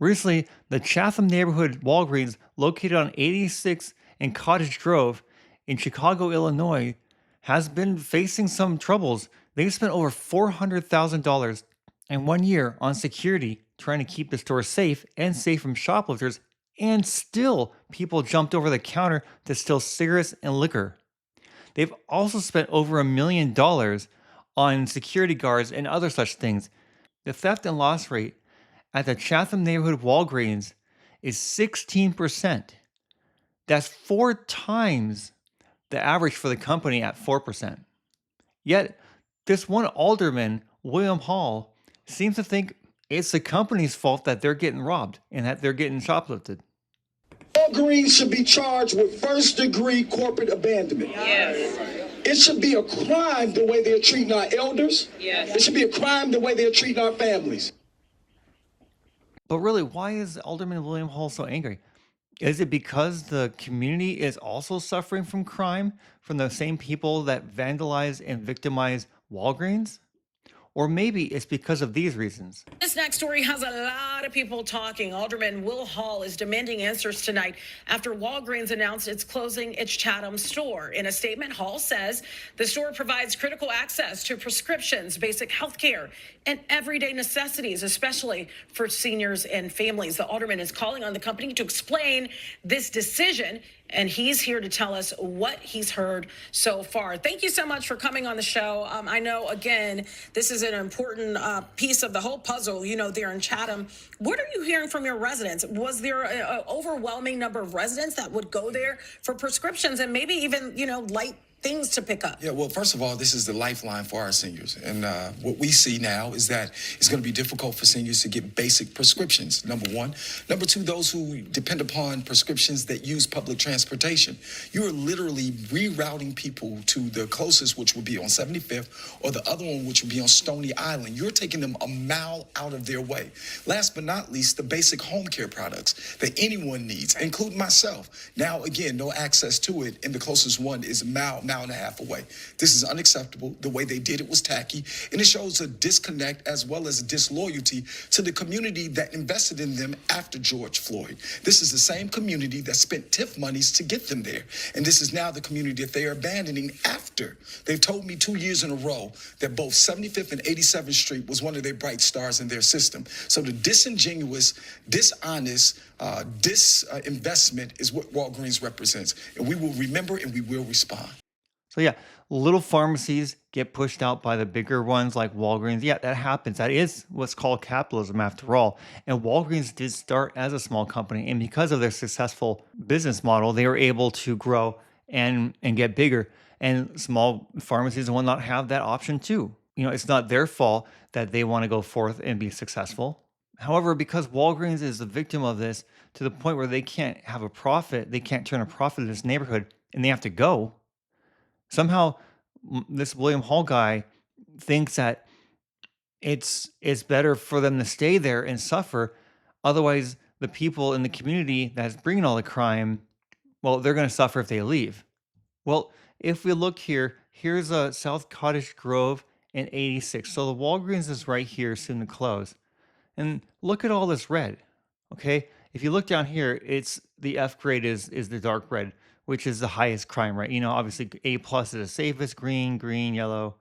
Recently, the Chatham neighborhood Walgreens, located on 86 and Cottage Grove in Chicago, Illinois, has been facing some troubles. They've spent over $400,000 in 1 year on security, trying to keep the store safe and safe from shoplifters, and still people jumped over the counter to steal cigarettes and liquor. They've also spent over $1 million on security guards and other such things. The theft and loss rate at the Chatham neighborhood Walgreens is 16%. That's 4 times the average for the company at 4%. Yet, this one alderman, William Hall, seems to think it's the company's fault that they're getting robbed and that they're getting shoplifted. Walgreens should be charged with first-degree corporate abandonment. Yes. It should be a crime the way they're treating our elders. Yes. It should be a crime the way they're treating our families. But really, why is Alderman William Hall so angry? Is it because the community is also suffering from crime from the same people that vandalize and victimize Walgreens? Or maybe it's because of these reasons. This next story has a lot of people talking. Alderman Will Hall is demanding answers tonight after Walgreens announced it's closing its Chatham store. In a statement, Hall says the store provides critical access to prescriptions, basic health care, and everyday necessities, especially for seniors and families. The alderman is calling on the company to explain this decision, and he's here to tell us what he's heard so far. Thank you so much for coming on the show. I know, again, this is an important piece of the whole puzzle, there in Chatham. What are you hearing from your residents? Was there an overwhelming number of residents that would go there for prescriptions and maybe even, light things to pick up? Yeah, well, first of all, this is the lifeline for our seniors. And what we see now is that it's going to be difficult for seniors to get basic prescriptions, number one. Number two, those who depend upon prescriptions that use public transportation. You are literally rerouting people to the closest, which would be on 75th, or the other one, which would be on Stony Island. You're taking them a mile out of their way. Last but not least, the basic home care products that anyone needs, including myself. Now, again, no access to it, and the closest one is a mile and a half away. This is unacceptable. The way they did it was tacky, and it shows a disconnect as well as a disloyalty to the community that invested in them after George Floyd. This is the same community that spent TIF monies to get them there, and this is now the community that they are abandoning after. They've told me 2 years in a row that both 75th and 87th Street was one of their bright stars in their system. So the disingenuous, dishonest, disinvestment is what Walgreens represents, and we will remember and we will respond. So yeah, little pharmacies get pushed out by the bigger ones like Walgreens. Yeah, that happens. That is what's called capitalism after all. And Walgreens did start as a small company, and because of their successful business model, they were able to grow and get bigger. And small pharmacies and whatnot have that option too. It's not their fault that they want to go forth and be successful. However, because Walgreens is the victim of this to the point where they can't have a profit, they can't turn a profit in this neighborhood, and they have to go. Somehow, this William Hall guy thinks that it's better for them to stay there and suffer. Otherwise, the people in the community that's bringing all the crime, well, they're going to suffer if they leave. Well, if we look here, here's a South Cottage Grove and 86. So the Walgreens is right here, soon to close. And look at all this red, okay? If you look down here, it's the F grade is the dark red, which is the highest crime rate. Obviously A+ is the safest, green, yellow,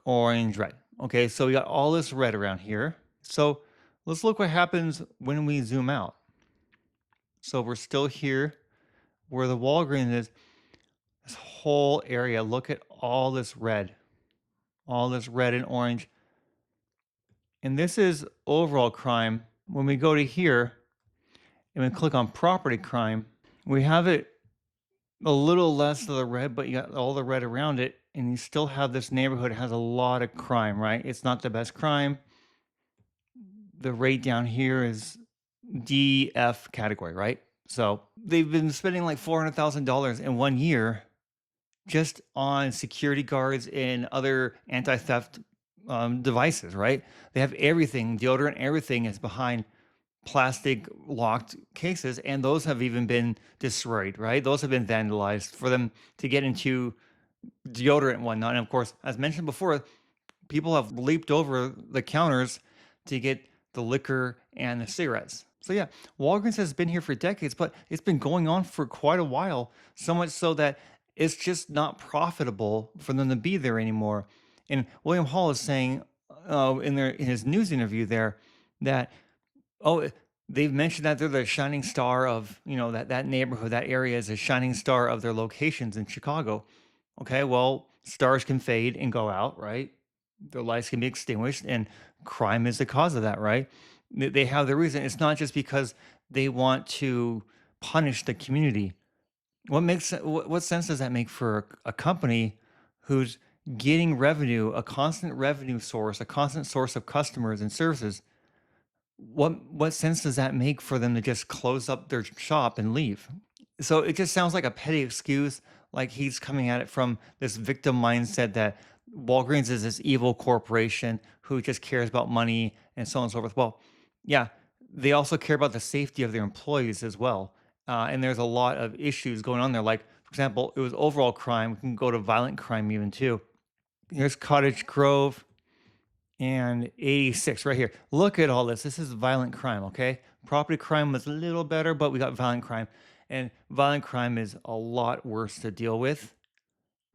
orange, red. Okay, so we got all this red around here. So let's look what happens when we zoom out. So we're still here where the Walgreens is. This whole area, look at all this red and orange. And this is overall crime. When we go to here and we click on property crime, we have it a little less of the red, but you got all the red around it, and you still have this neighborhood has a lot of crime, right? It's not the best crime. The rate down here is DF category, right? So they've been spending like $400,000 in 1 year just on security guards and other anti-theft devices, right? They have everything, deodorant, everything is behind plastic locked cases, and those have even been destroyed, right? Those have been vandalized for them to get into deodorant and whatnot. And of course, as mentioned before, people have leaped over the counters to get the liquor and the cigarettes. So yeah, Walgreens has been here for decades, but it's been going on for quite a while, so much so that it's just not profitable for them to be there anymore. And William Hall is saying in his news interview there that oh, they've mentioned that they're the shining star of, that neighborhood, that area is a shining star of their locations in Chicago. Okay, well, stars can fade and go out, right? Their lights can be extinguished, and crime is the cause of that, right? They have the reason. It's not just because they want to punish the community. What sense does that make for a company who's getting revenue, a constant revenue source, a constant source of customers and services? What sense does that make for them to just close up their shop and leave? So it just sounds like a petty excuse, like he's coming at it from this victim mindset that Walgreens is this evil corporation who just cares about money and so on and so forth. Well, yeah, they also care about the safety of their employees as well. And there's a lot of issues going on there. Like, for example, it was overall crime. We can go to violent crime even too. Here's Cottage Grove and 86 right here. Look at all this. This is violent crime, okay? Property crime was a little better, but we got violent crime. And violent crime is a lot worse to deal with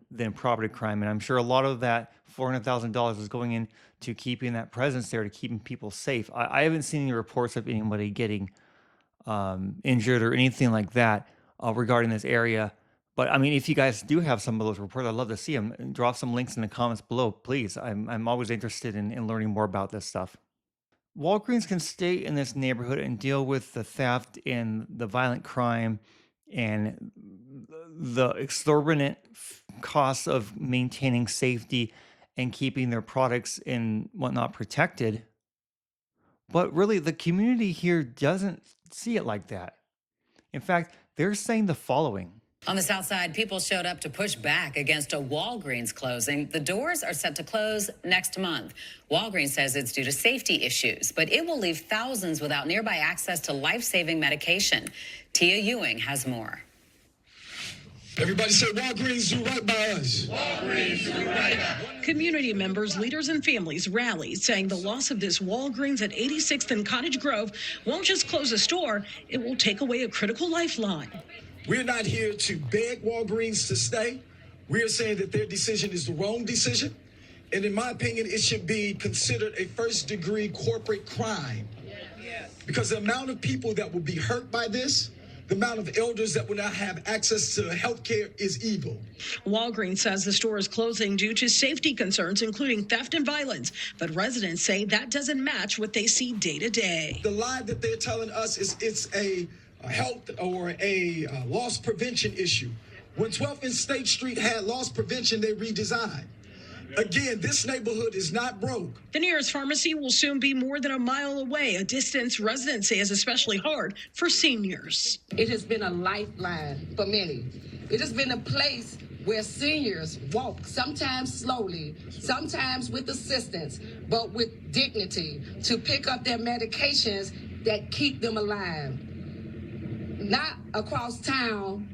than property crime. And I'm sure a lot of that $400,000 is going into keeping that presence there, to keeping people safe. I haven't seen any reports of anybody getting injured or anything like that regarding this area. But I mean, if you guys do have some of those reports, I'd love to see them. Drop some links in the comments below, please. I'm always interested in learning more about this stuff. Walgreens can stay in this neighborhood and deal with the theft and the violent crime and the exorbitant costs of maintaining safety and keeping their products and whatnot protected. But really, the community here doesn't see it like that. In fact, they're saying the following. On the south side, people showed up to push back against a Walgreens closing. The doors are set to close next month. Walgreens says it's due to safety issues, but it will leave thousands without nearby access to life-saving medication. Tia Ewing has more. Everybody say Walgreens do right by us. Walgreens do right by us. Community members, leaders, and families rallied, saying the loss of this Walgreens at 86th and Cottage Grove won't just close a store, it will take away a critical lifeline. We're not here to beg Walgreens to stay. We're saying that their decision is the wrong decision. And in my opinion, it should be considered a first-degree corporate crime. Because the amount of people that will be hurt by this, the amount of elders that will not have access to health care is evil. Walgreens says the store is closing due to safety concerns, including theft and violence. But residents say that doesn't match what they see day to day. The lie that they're telling us is it's a health or a loss prevention issue. When 12th and State Street had loss prevention, they redesigned. Again, this neighborhood is not broke. The nearest pharmacy will soon be more than a mile away, a distance residents say is especially hard for seniors. It has been a lifeline for many. It has been a place where seniors walk, sometimes slowly, sometimes with assistance, but with dignity, to pick up their medications that keep them alive. Not across town,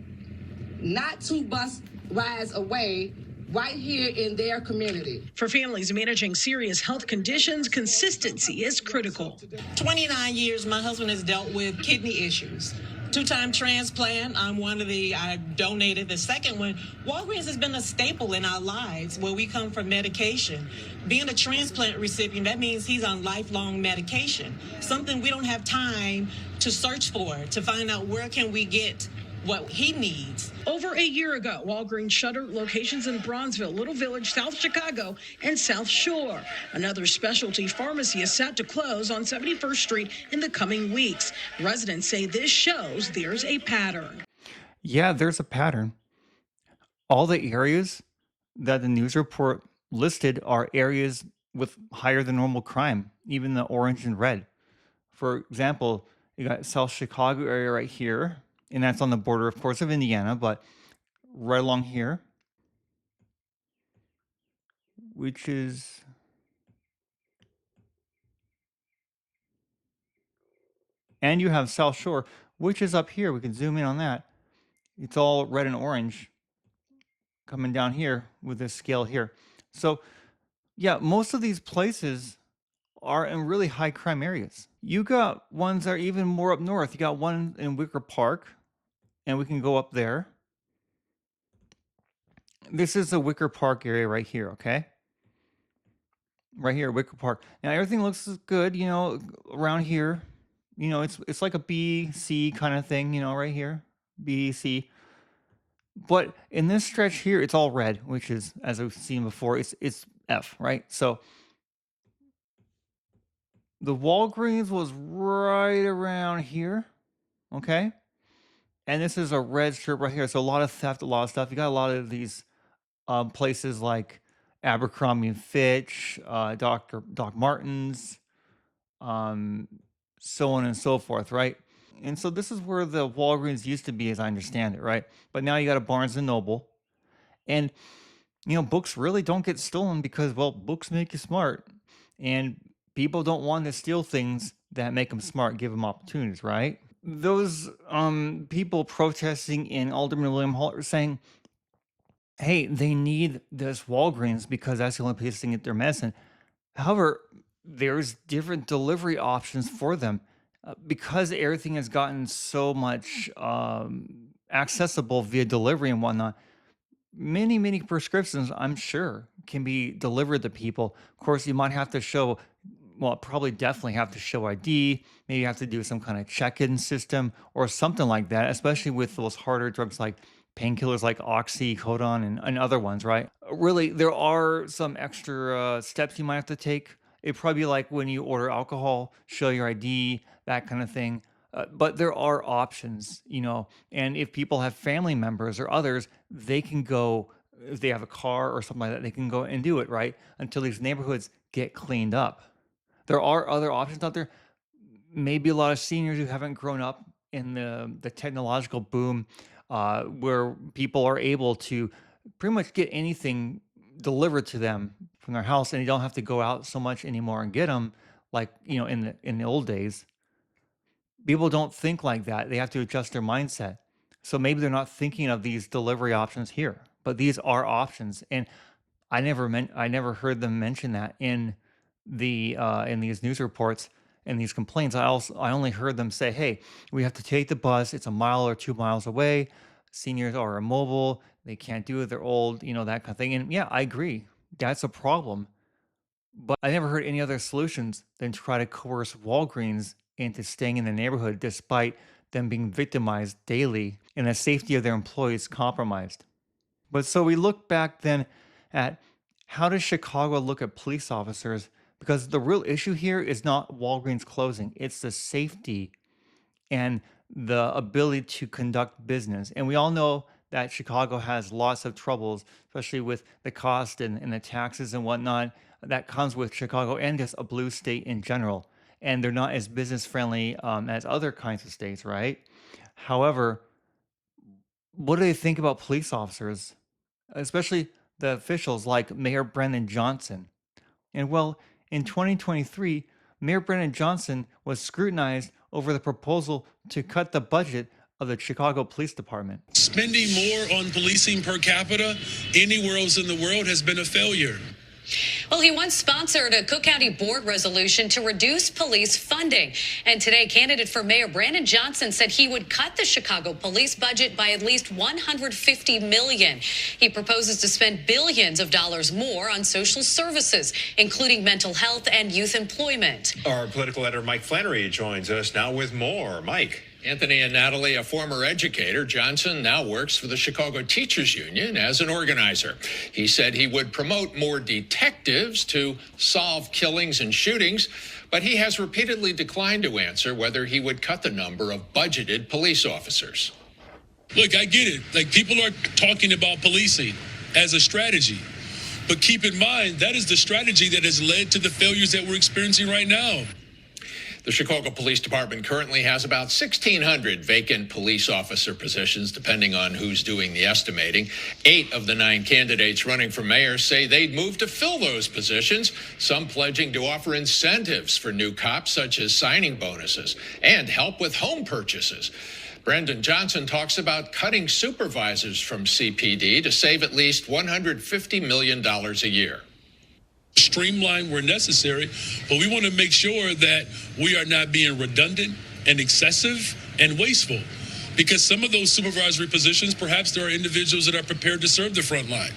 not 2 bus rides away, right here in their community. For families managing serious health conditions, consistency is critical. 29 years, my husband has dealt with kidney issues. 2-time transplant. I donated the second one. Walgreens has been a staple in our lives where we come from medication. Being a transplant recipient, that means he's on lifelong medication, something we don't have time to search for, to find out where can we get what he needs. Over a year ago, Walgreens shuttered locations in Bronzeville, Little Village, South Chicago, and South Shore. Another specialty pharmacy is set to close on 71st Street in the coming weeks. Residents say this shows there's a pattern. Yeah, there's a pattern. All the areas that the news report listed are areas with higher than normal crime, even the orange and red. For example, you got South Chicago area right here, and that's on the border, of course, of Indiana, but right along here, which is and you have South Shore, which is up here. We can zoom in on that. It's all red and orange coming down here with this scale here. So yeah, most of these places are in really high crime areas. You got ones that are even more up north. You got one in Wicker Park, and we can go up there. This is the Wicker Park area right here, okay? Right here, Wicker Park. Now everything looks good, around here. It's like a B, C kind of thing, right here. B, C. But in this stretch here, it's all red, which is, as I've seen before, it's F, right? So the Walgreens was right around here, okay? And this is a red strip right here. So a lot of theft, a lot of stuff. You got a lot of these places like Abercrombie and Fitch, Doc Martens, um, so on and so forth, right? And so this is where the Walgreens used to be, as I understand it, right? But now you got a Barnes and Noble, and books really don't get stolen because, well, books make you smart, and people don't want to steal things that make them smart, give them opportunities, right? Those people protesting in Alderman William Hall are saying, hey, they need this Walgreens because that's the only place they can get their medicine. However, there's different delivery options for them because everything has gotten so much accessible via delivery and whatnot. Many prescriptions, I'm sure, can be delivered to people. Of course, you might have to show, well, probably definitely have to show ID. Maybe you have to do some kind of check-in system or something like that, especially with those harder drugs like painkillers like oxycodone and other ones, right? Really, there are some extra steps you might have to take. It'd probably be like when you order alcohol, show your ID, that kind of thing. But there are options, and if people have family members or others, they can go, if they have a car or something like that, they can go and do it, right? Until these neighborhoods get cleaned up. There are other options out there. Maybe a lot of seniors who haven't grown up in the technological boom where people are able to pretty much get anything delivered to them from their house and they don't have to go out so much anymore and get them like, in the old days. People don't think like that. They have to adjust their mindset. So maybe they're not thinking of these delivery options here, but these are options. And I never heard them mention that in these news reports and these complaints. I only heard them say, "Hey, we have to take the bus. It's a mile or 2 miles away. Seniors are immobile. They can't do it. They're old, that kind of thing." And yeah, I agree. That's a problem. But I never heard any other solutions than try to coerce Walgreens into staying in the neighborhood despite them being victimized daily and the safety of their employees compromised. But so we look back then at how does Chicago look at police officers? Because the real issue here is not Walgreens closing, it's the safety and the ability to conduct business. And we all know that Chicago has lots of troubles, especially with the cost and the taxes and whatnot that comes with Chicago and just a blue state in general. And they're not as business friendly as other kinds of states, right? However, what do they think about police officers, especially the officials like Mayor Brendan Johnson? And well, in 2023, Mayor Brendan Johnson was scrutinized over the proposal to cut the budget of the Chicago Police Department. Spending more on policing per capita anywhere else in the world has been a failure. Well, he once sponsored a Cook County board resolution to reduce police funding. And today, candidate for Mayor Brandon Johnson said he would cut the Chicago police budget by at least $150 million. He proposes to spend billions of dollars more on social services, including mental health and youth employment. Our political editor, Mike Flannery, joins us now with more. Mike. Anthony and Natalie, a former educator, Johnson now works for the Chicago Teachers Union as an organizer. He said he would promote more detectives to solve killings and shootings, but he has repeatedly declined to answer whether he would cut the number of budgeted police officers. Look, I get it. Like, people are talking about policing as a strategy. But keep in mind, that is the strategy that has led to the failures that we're experiencing right now. The Chicago Police Department currently has about 1,600 vacant police officer positions, depending on who's doing the estimating. 8 of the 9 candidates running for mayor say they'd move to fill those positions, some pledging to offer incentives for new cops, such as signing bonuses, and help with home purchases. Brendan Johnson talks about cutting supervisors from CPD to save at least $150 million a year. streamline where necessary, but we want to make sure that we are not being redundant and excessive and wasteful. Because some of those supervisory positions, perhaps there are individuals that are prepared to serve the front line.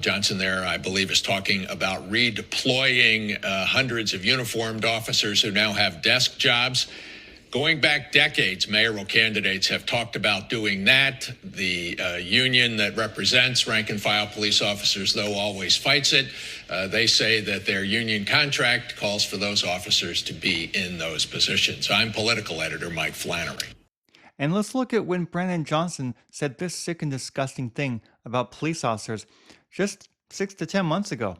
Johnson there, I believe, is talking about redeploying hundreds of uniformed officers who now have desk jobs. Going back decades, mayoral candidates have talked about doing that. The union that represents rank and file police officers, though, always fights it. They say that their union contract calls for those officers to be in those positions. I'm political editor Mike Flannery. And let's look at when Brandon Johnson said this sick and disgusting thing about police officers just 6 to 10 months ago.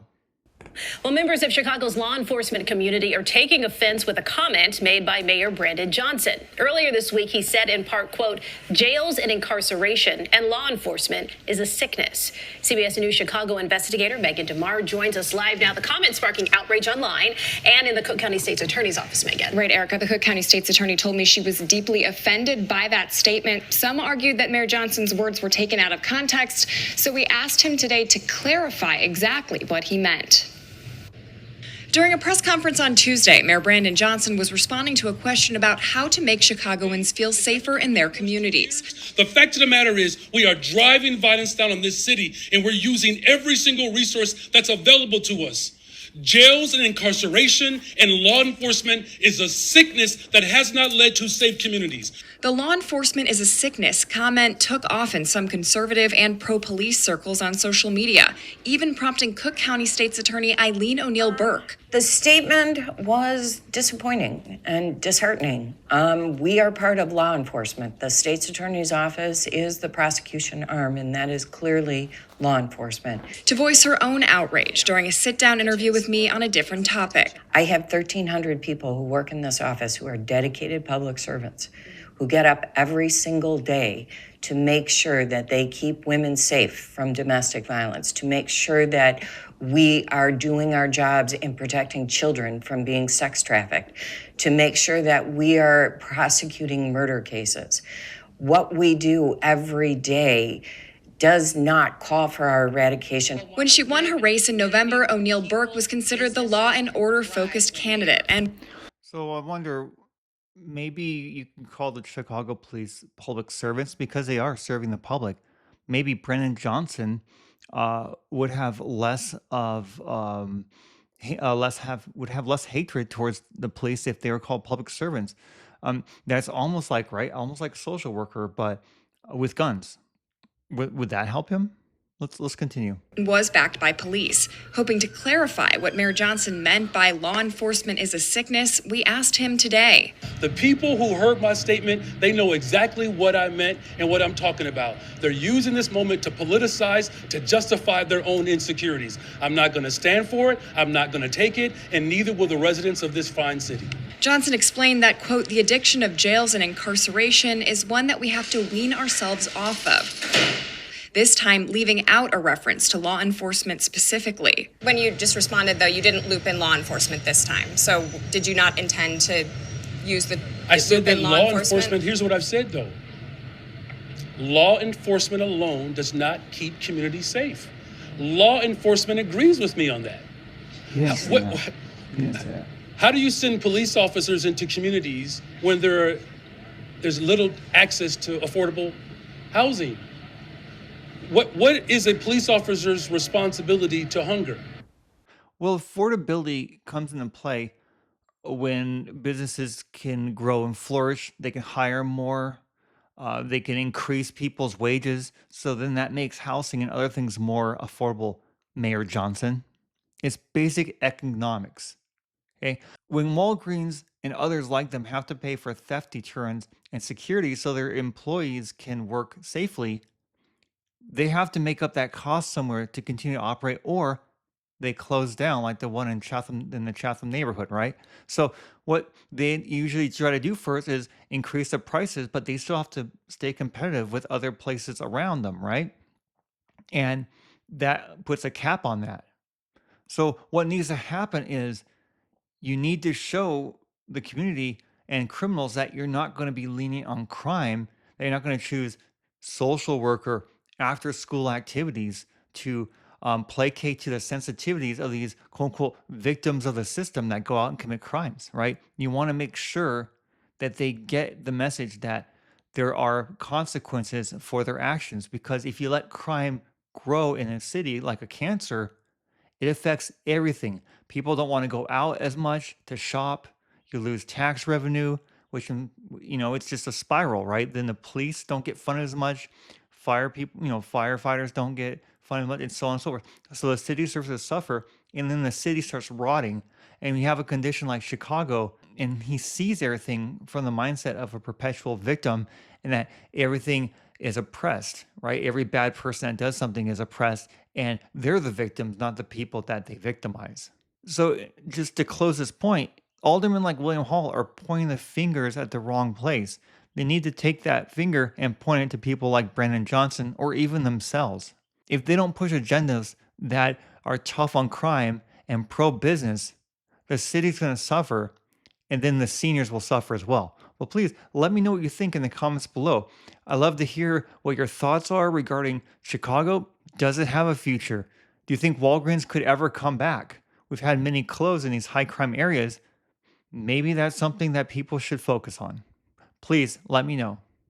Well, members of Chicago's law enforcement community are taking offense with a comment made by Mayor Brandon Johnson. Earlier this week, he said in part, quote, jails and incarceration and law enforcement is a sickness. CBS News Chicago investigator Megan DeMar joins us live now. The comment sparking outrage online and in the Cook County State's Attorney's Office, Megan. Right, Erica. The Cook County State's Attorney told me she was deeply offended by that statement. Some argued that Mayor Johnson's words were taken out of context, so we asked him today to clarify exactly what he meant. During a press conference on Tuesday, Mayor Brandon Johnson was responding to a question about how to make Chicagoans feel safer in their communities. The fact of the matter is we are driving violence down on this city, and we're using every single resource that's available to us. Jails and incarceration and law enforcement is a sickness that has not led to safe communities. The law enforcement is a sickness comment took off in some conservative and pro-police circles on social media, even prompting Cook County State's Attorney Eileen O'Neill Burke. The statement was disappointing and disheartening. We are part of law enforcement. The state's attorney's office is the prosecution arm, and that is clearly law enforcement. To voice her own outrage during a sit-down interview with me on a different topic. I have 1,300 people who work in this office who are dedicated public servants, who get up every single day to make sure that they keep women safe from domestic violence, to make sure that we are doing our jobs in protecting children from being sex trafficked, to make sure that we are prosecuting murder cases. What we do every day does not call for our eradication. When she won her race in November, O'Neill Burke was considered the law and order focused candidate. And so I wonder, maybe you can call the Chicago police public servants because they are serving the public. Maybe Brennan Johnson would have less of would have less hatred towards the police if they were called public servants. That's almost like almost like a social worker, but with guns. Would that help him? Let's continue. Was backed by police. Hoping to clarify what Mayor Johnson meant by law enforcement is a sickness, we asked him today. The people who heard my statement, they know exactly what I meant and what I'm talking about. They're using this moment to politicize, to justify their own insecurities. I'm not going to stand for it. I'm not going to take it, and neither will the residents of this fine city. Johnson explained that, quote, the addiction of jails and incarceration is one that we have to wean ourselves off of. This time leaving out a reference to law enforcement specifically. When you just responded, though, you didn't loop in law enforcement this time. So did you not intend to use the I said that law enforcement, here's what I've said, though. Law enforcement alone does not keep communities safe. Law enforcement agrees with me on that. Yes. How do you send police officers into communities when there's little access to affordable housing? What is a police officer's responsibility to hunger? Well, affordability comes into play when businesses can grow and flourish. They can hire more. They can increase people's wages. So then that makes housing and other things more affordable, Mayor Johnson. It's basic economics. Okay. When Walgreens and others like them have to pay for theft deterrence and security so their employees can work safely, they have to make up that cost somewhere to continue to operate, or they close down, like the one in the Chatham neighborhood, right? So what they usually try to do first is increase the prices, but they still have to stay competitive with other places around them, right? And that puts a cap on that. So what needs to happen is you need to show the community and criminals that you're not going to be lenient on crime, that you're not going to choose social worker after school activities to placate to the sensitivities of these quote unquote victims of the system that go out and commit crimes, right? You want to make sure that they get the message that there are consequences for their actions, because if you let crime grow in a city like a cancer, it affects everything. People don't want to go out as much to shop. You lose tax revenue, which it's just a spiral, right? Then the police don't get funded as much. Fire people, firefighters don't get funded as much, and so on and so forth. So the city starts to suffer, and then the city starts rotting. And you have a condition like Chicago, and he sees everything from the mindset of a perpetual victim, and that everything is oppressed, right? Every bad person that does something is oppressed, and they're the victims, not the people that they victimize. So, just to close this point, aldermen like William Hall are pointing the fingers at the wrong place. They need to take that finger and point it to people like Brandon Johnson or even themselves. If they don't push agendas that are tough on crime and pro business, the city's going to suffer, and then the seniors will suffer as well. Well, please let me know what you think in the comments below. I love to hear what your thoughts are regarding Chicago. Does it have a future? Do you think Walgreens could ever come back? We've had many close in these high crime areas. Maybe that's something that people should focus on. Please let me know.